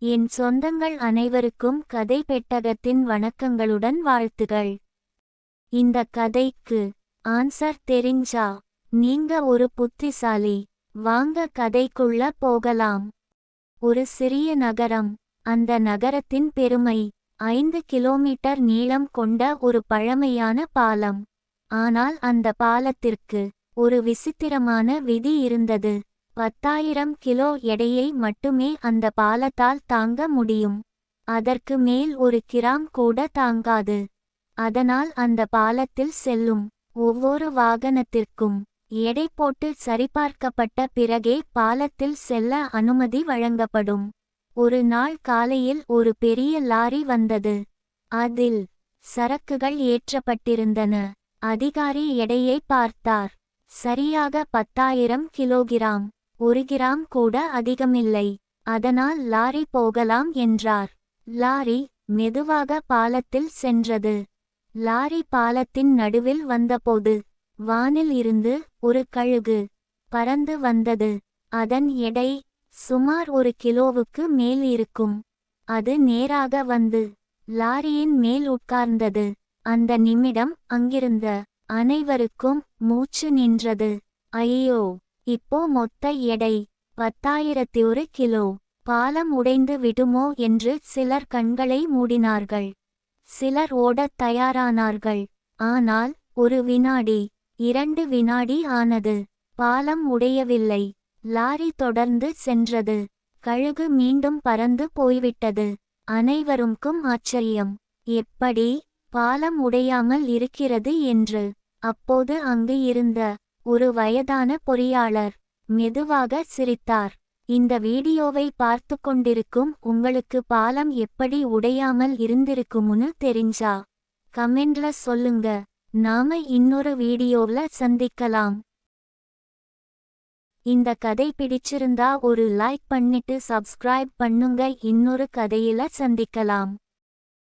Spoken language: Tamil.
என் சொந்தங்கள் அனைவருக்கும் கதை பெட்டகத்தின் வணக்கங்களுடன் வாழ்த்துகள். இந்த கதைக்கு ஆன்சர் தெரிஞ்சா நீங்க ஒரு புத்திசாலி. வாங்க கதைக்குள்ள போகலாம். ஒரு சிறிய நகரம். அந்த நகரத்தின் பெருமை 5 கிலோமீட்டர் நீளம் கொண்ட ஒரு பழமையான பாலம். ஆனால் அந்த பாலத்திற்கு ஒரு விசித்திரமான விதி இருந்தது. 10,000 கிலோ எடையை மட்டுமே அந்த பாலத்தால் தாங்க முடியும். அதற்கு மேல் ஒரு கிராம் கூட தாங்காது. அதனால் அந்த பாலத்தில் செல்லும் ஒவ்வொரு வாகனத்திற்கும் எடை போட்டு சரிபார்க்கப்பட்ட பிறகே பாலத்தில் செல்ல அனுமதி வழங்கப்படும். ஒரு நாள் காலையில் ஒரு பெரிய லாரி வந்தது. அதில் சரக்குகள் ஏற்றப்பட்டிருந்தன. அதிகாரி எடையை பார்த்தார். சரியாக 10,000 கிலோகிராம். 1 கிராம் கூட அதிகமில்லை. அதனால் லாரி போகலாம் என்றார். லாரி மெதுவாக பாலத்தில் சென்றது. லாரி பாலத்தின் நடுவில் வந்தபோது வானில் இருந்து ஒரு கழுகு பறந்து வந்தது. அதன் எடை சுமார் 1 கிலோவுக்கு மேல் இருக்கும். அது நேராக வந்து லாரியின் மேல் உட்கார்ந்தது. அந்த நிமிடம் அங்கிருந்த அனைவருக்கும் மூச்சு நின்றது. ஐயோ, இப்போ மொத்த எடை 10,001 கிலோ. பாலம் உடைந்து விடுமோ என்று சிலர் கண்களை மூடினார்கள். சிலர் ஓடத் தயாரானார்கள். ஆனால் 1 வினாடி, 2 வினாடி ஆனது. பாலம் உடையவில்லை. லாரி தொடர்ந்து சென்றது. கழுகு மீண்டும் பறந்து போய்விட்டது. அனைவருக்கும் ஆச்சரியம். எப்படி பாலம் உடையாமல் இருக்கிறது என்று. அப்போது அங்கு இருந்த ஒரு வயதான பொறியாளர் மெதுவாக சிரித்தார். இந்த வீடியோவை பார்த்து கொண்டிருக்கும் உங்களுக்கு பாலம் எப்படி உடையாமல் இருந்திருக்கும்னு தெரிஞ்சா கமெண்ட்ல சொல்லுங்க. நாம இன்னொரு வீடியோல சந்திக்கலாம். இந்த கதை பிடிச்சிருந்தா ஒரு லைக் பண்ணிட்டு சப்ஸ்கிரைப் பண்ணுங்க. இன்னொரு கதையில சந்திக்கலாம்.